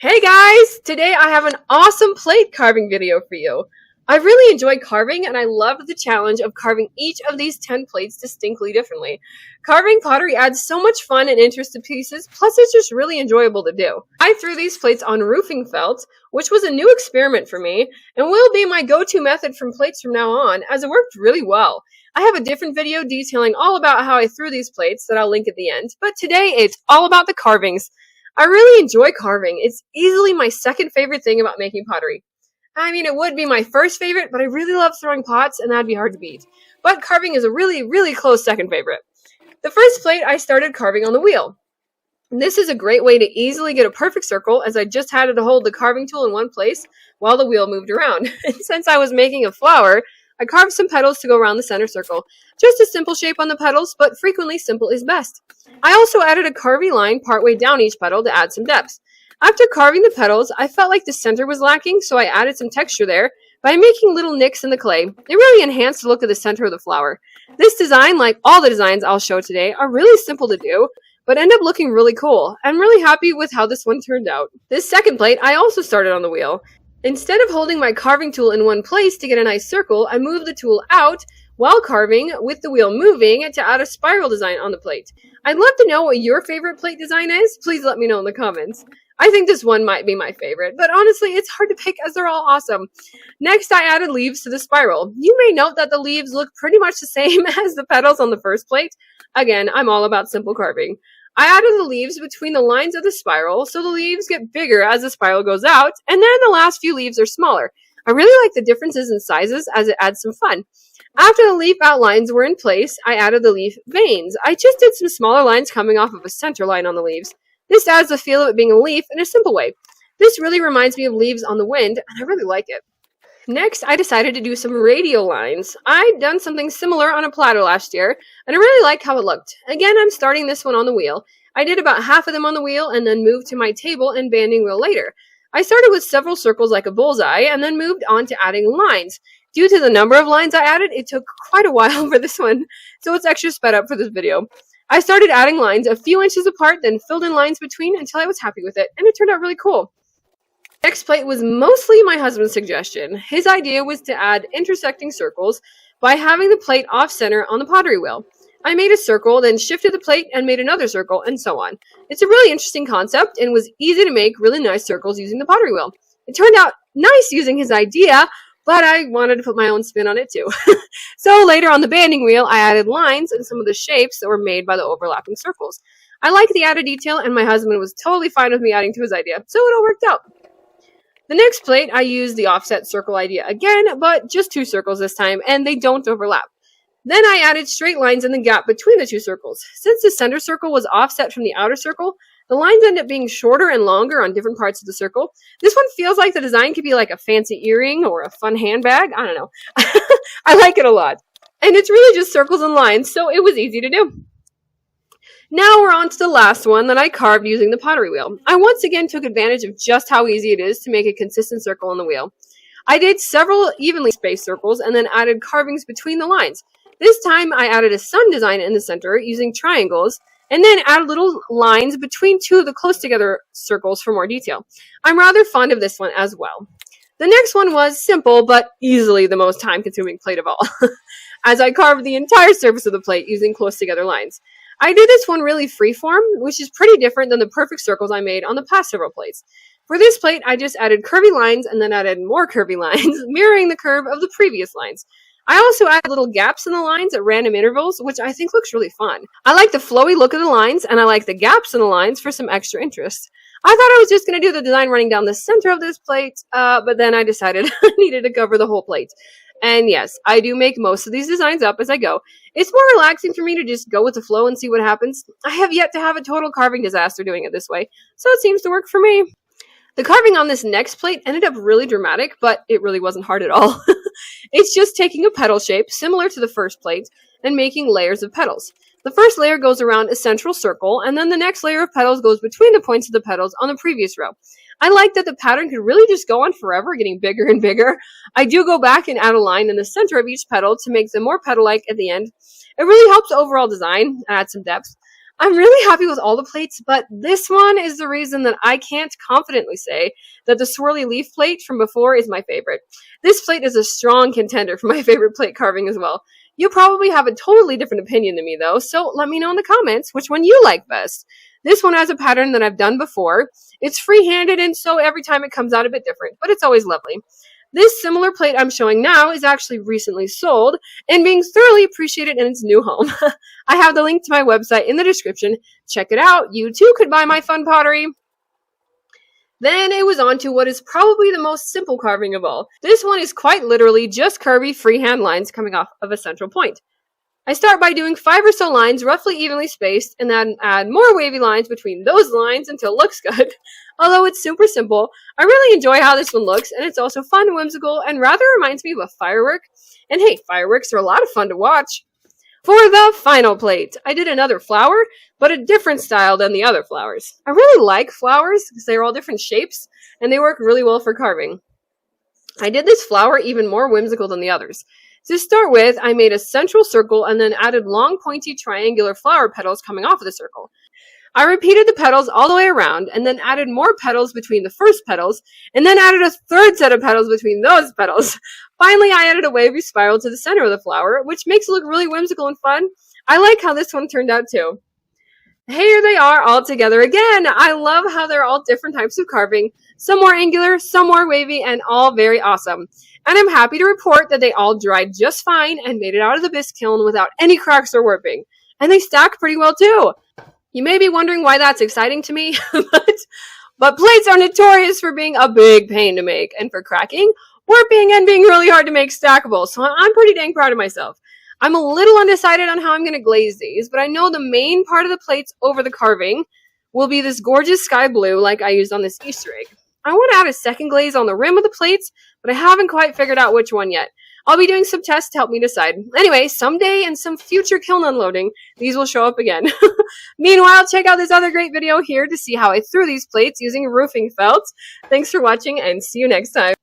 Hey guys! Today I have an awesome plate carving video for you. I really enjoy carving and I love the challenge of carving each of these 10 plates distinctly differently. Carving pottery adds so much fun and interest to pieces, plus it's just really enjoyable to do. I threw these plates on roofing felt, which was a new experiment for me, and will be my go-to method from plates from now on, as it worked really well. I have a different video detailing all about how I threw these plates that I'll link at the end, but today it's all about the carvings. I really enjoy carving. It's easily my second favorite thing about making pottery. I mean, it would be my first favorite, but I really love throwing pots, and that'd be hard to beat. But carving is a really close second favorite. The first plate I started carving on the wheel. This is a great way to easily get a perfect circle, as I just had to hold the carving tool in one place while the wheel moved around. And since I was making a flower, I carved some petals to go around the center circle. Just a simple shape on the petals, but frequently simple is best. I also added a carvy line partway down each petal to add some depth. After carving the petals, I felt like the center was lacking, so I added some texture there by making little nicks in the clay. It really enhanced the look of the center of the flower. This design, like all the designs I'll show today, are really simple to do, but end up looking really cool. I'm really happy with how this one turned out. This second plate I also started on the wheel. Instead of holding my carving tool in one place to get a nice circle, I moved the tool out while carving with the wheel moving to add a spiral design on the plate. I'd love to know what your favorite plate design is. Please let me know in the comments. I think this one might be my favorite, but honestly, it's hard to pick as they're all awesome. Next, I added leaves to the spiral. You may note that the leaves look pretty much the same as the petals on the first plate. Again, I'm all about simple carving. I added the leaves between the lines of the spiral, so the leaves get bigger as the spiral goes out, and then the last few leaves are smaller. I really like the differences in sizes as it adds some fun. After the leaf outlines were in place, I added the leaf veins. I just did some smaller lines coming off of a center line on the leaves. This adds the feel of it being a leaf in a simple way. This really reminds me of leaves on the wind, and I really like it. Next, I decided to do some radial lines. I'd done something similar on a platter last year, and I really like how it looked. Again, I'm starting this one on the wheel. I did about half of them on the wheel and then moved to my table and banding wheel later. I started with several circles like a bullseye and then moved on to adding lines. Due to the number of lines I added, it took quite a while for this one, so it's extra sped up for this video. I started adding lines a few inches apart, then filled in lines between until I was happy with it, and it turned out really cool. Next plate was mostly my husband's suggestion. His idea was to add intersecting circles by having the plate off-center on the pottery wheel. I made a circle, then shifted the plate and made another circle, and so on. It's a really interesting concept and was easy to make really nice circles using the pottery wheel. It turned out nice using his idea, but I wanted to put my own spin on it too. So later on the banding wheel, I added lines and some of the shapes that were made by the overlapping circles. I like the added detail, and my husband was totally fine with me adding to his idea, so it all worked out. The next plate, I used the offset circle idea again, but just two circles this time, and they don't overlap. Then I added straight lines in the gap between the two circles. Since the center circle was offset from the outer circle, the lines end up being shorter and longer on different parts of the circle. This one feels like the design could be like a fancy earring or a fun handbag. I don't know. I like it a lot. And it's really just circles and lines, so it was easy to do. Now we're on to the last one that I carved using the pottery wheel. I once again took advantage of just how easy it is to make a consistent circle on the wheel. I did several evenly spaced circles and then added carvings between the lines. This time I added a sun design in the center using triangles, and then added little lines between two of the close together circles for more detail. I'm rather fond of this one as well. The next one was simple, but easily the most time-consuming plate of all, as I carved the entire surface of the plate using close together lines. I did this one really freeform, which is pretty different than the perfect circles I made on the past several plates. For this plate, I just added curvy lines and then added more curvy lines, mirroring the curve of the previous lines. I also added little gaps in the lines at random intervals, which I think looks really fun. I like the flowy look of the lines, and I like the gaps in the lines for some extra interest. I thought I was just going to do the design running down the center of this plate, but then I decided I needed to cover the whole plate. And yes, I do make most of these designs up as I go. It's more relaxing for me to just go with the flow and see what happens. I have yet to have a total carving disaster doing it this way, so it seems to work for me. The carving on this next plate ended up really dramatic, but it really wasn't hard at all. It's just taking a petal shape, similar to the first plate, and making layers of petals. The first layer goes around a central circle, and then the next layer of petals goes between the points of the petals on the previous row. I like that the pattern could really just go on forever, getting bigger and bigger. I do go back and add a line in the center of each petal to make them more petal-like at the end. It really helps the overall design and add some depth. I'm really happy with all the plates, but this one is the reason that I can't confidently say that the swirly leaf plate from before is my favorite. This plate is a strong contender for my favorite plate carving as well. You probably have a totally different opinion than me though, so let me know in the comments which one you like best. This one has a pattern that I've done before. It's free-handed, and so every time it comes out a bit different, but it's always lovely. This similar plate I'm showing now is actually recently sold and being thoroughly appreciated in its new home. I have the link to my website in the description. Check it out. You too could buy my fun pottery. Then it was on to what is probably the most simple carving of all. This one is quite literally just curvy freehand lines coming off of a central point. I start by doing 5 or so lines roughly evenly spaced and then add more wavy lines between those lines until it looks good. Although it's super simple, I really enjoy how this one looks, and it's also fun and whimsical and rather reminds me of a firework. And hey, fireworks are a lot of fun to watch. For the final plate, I did another flower, but a different style than the other flowers. I really like flowers because they're all different shapes and they work really well for carving. I did this flower even more whimsical than the others. To start with, I made a central circle and then added long pointy triangular flower petals coming off of the circle. I repeated the petals all the way around and then added more petals between the first petals and then added a third set of petals between those petals. Finally, I added a wavy spiral to the center of the flower, which makes it look really whimsical and fun. I like how this one turned out too. Here they are all together again. I love how they're all different types of carving, some more angular, some more wavy, and all very awesome. And I'm happy to report that they all dried just fine and made it out of the bisque kiln without any cracks or warping. And they stack pretty well too. You may be wondering why that's exciting to me, but plates are notorious for being a big pain to make and for cracking, warping, and being really hard to make stackable, so I'm pretty dang proud of myself. I'm a little undecided on how I'm going to glaze these, but I know the main part of the plates over the carving will be this gorgeous sky blue like I used on this Easter egg. I want to add a second glaze on the rim of the plates, but I haven't quite figured out which one yet. I'll be doing some tests to help me decide. Anyway, someday in some future kiln unloading, these will show up again. Meanwhile, check out this other great video here to see how I threw these plates using roofing felt. Thanks for watching and see you next time.